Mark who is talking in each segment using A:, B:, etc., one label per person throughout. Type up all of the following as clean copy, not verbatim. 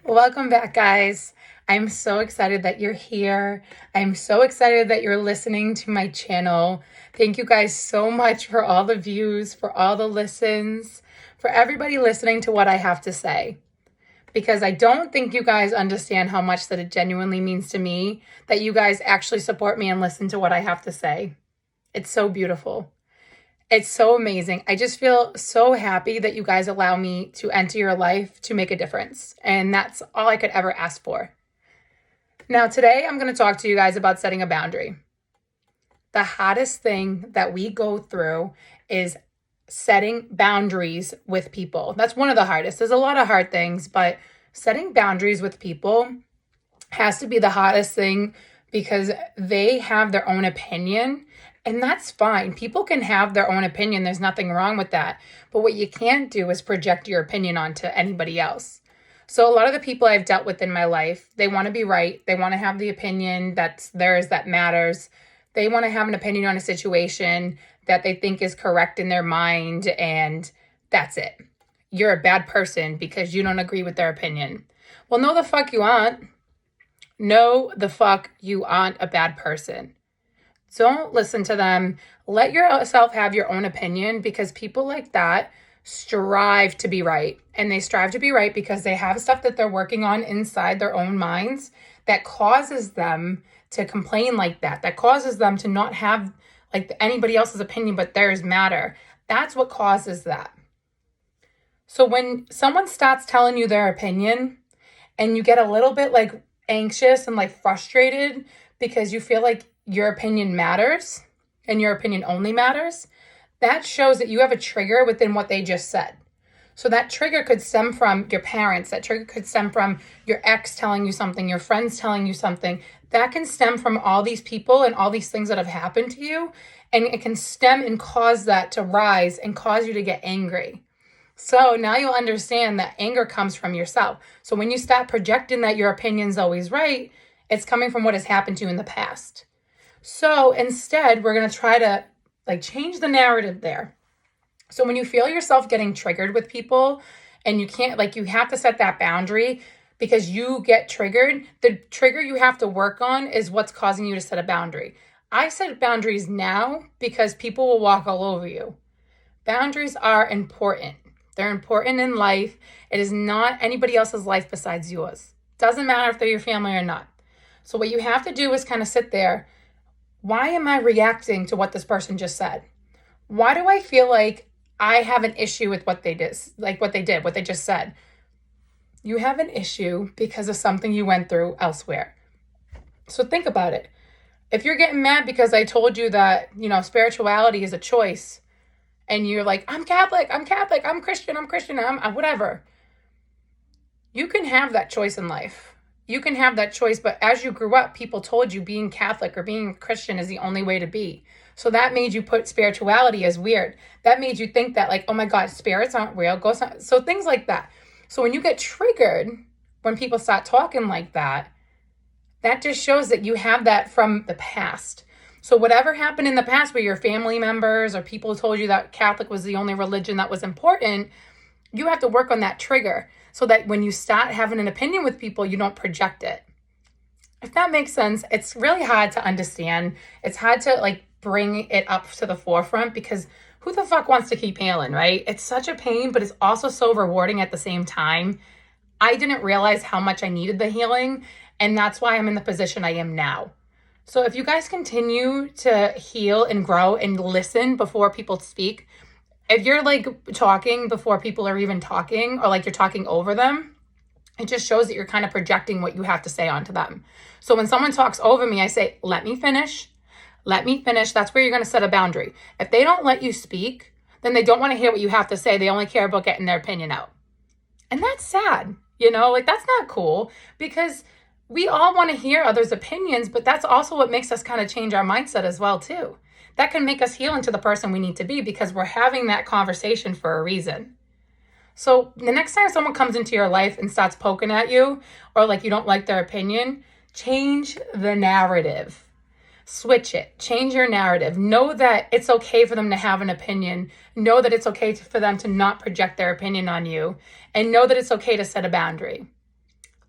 A: Welcome back, guys. I'm so excited that you're here. I'm so excited that you're listening to my channel. Thank you guys so much for all the views, for all the listens, for everybody listening to what I have to say. Because I don't think you guys understand how much that it genuinely means to me that you guys actually support me and listen to what I have to say. It's so beautiful. It's so amazing. I just feel so happy that you guys allow me to enter your life to make a difference. And that's all I could ever ask for. Now, today I'm going to talk to you guys about setting a boundary. The hardest thing that we go through is setting boundaries with people. That's one of the hardest. There's a lot of hard things, but setting boundaries with people has to be the hardest thing because they have their own opinion. And that's fine. People can have their own opinion. There's nothing wrong with that. But what you can't do is project your opinion onto anybody else. So a lot of the people I've dealt with in my life, they want to be right. They want to have the opinion that's theirs that matters. They want to have an opinion on a situation that they think is correct in their mind, and that's it. You're a bad person because you don't agree with their opinion. Well, no, the fuck you aren't. No, the fuck you aren't a bad person. Don't listen to them. Let yourself have your own opinion because people like that strive to be right. And they strive to be right because they have stuff that they're working on inside their own minds that causes them to complain like that, that causes them to not have like anybody else's opinion but theirs matter. That's what causes that. So when someone starts telling you their opinion and you get a little bit like anxious and like frustrated because you feel like your opinion matters and your opinion only matters, that shows that you have a trigger within what they just said. So that trigger could stem from your parents. That trigger could stem from your ex telling you something, your friends telling you something. That can stem from all these people and all these things that have happened to you. And it can stem and cause that to rise and cause you to get angry. So now you'll understand that anger comes from yourself. So when you start projecting that your opinion's always right, it's coming from what has happened to you in the past. So instead, we're going to try to change the narrative there. So when you feel yourself getting triggered with people and you can't, you have to set that boundary because you get triggered, the trigger you have to work on is what's causing you to set a boundary. I set boundaries now because people will walk all over you. Boundaries are important. They're important in life. It is not anybody else's life besides yours. Doesn't matter if they're your family or not. So what you have to do is kind of sit there. Why am I reacting to what this person just said? Why do I feel like I have an issue with what they did, what they just said? You have an issue because of something you went through elsewhere. So think about it. If you're getting mad because I told you that, spirituality is a choice, and you're like, I'm Catholic, I'm Christian, I'm whatever. You can have that choice in life. You can have that choice, but as you grew up, people told you being Catholic or being Christian is the only way to be. So that made you put spirituality as weird. That made you think that oh my God, spirits aren't real. So things like that. So when you get triggered, when people start talking like that, that just shows that you have that from the past. So whatever happened in the past where your family members or people told you that Catholic was the only religion that was important, you have to work on that trigger so that when you start having an opinion with people, you don't project it. If that makes sense, it's really hard to understand. It's hard to bring it up to the forefront because who the fuck wants to keep healing, right? It's such a pain, but it's also so rewarding at the same time. I didn't realize how much I needed the healing, and that's why I'm in the position I am now. So if you guys continue to heal and grow and listen before people speak, if you're talking before people are even talking or you're talking over them, it just shows that you're kind of projecting what you have to say onto them. So when someone talks over me, I say, let me finish. Let me finish. That's where you're going to set a boundary. If they don't let you speak, then they don't want to hear what you have to say. They only care about getting their opinion out. And that's sad. That's not cool because we all want to hear others' opinions, but that's also what makes us kind of change our mindset as well, too. That can make us heal into the person we need to be because we're having that conversation for a reason. So the next time someone comes into your life and starts poking at you or you don't like their opinion, change the narrative. Switch it. Change your narrative. Know that it's okay for them to have an opinion. Know that it's okay for them to not project their opinion on you. And know that it's okay to set a boundary.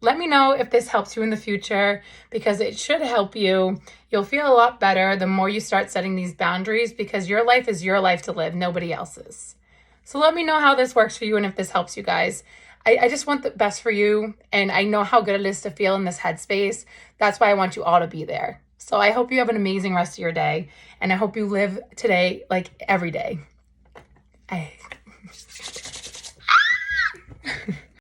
A: let me know if this helps you in the future, because it should help you. You'll feel a lot better the more you start setting these boundaries, because your life is your life to live, nobody else's. So let me know how this works for you and if this helps you guys. I just want the best for you, and I know how good it is to feel in this headspace. That's why I want you all to be there. So I hope you have an amazing rest of your day, and I hope you live today like every day.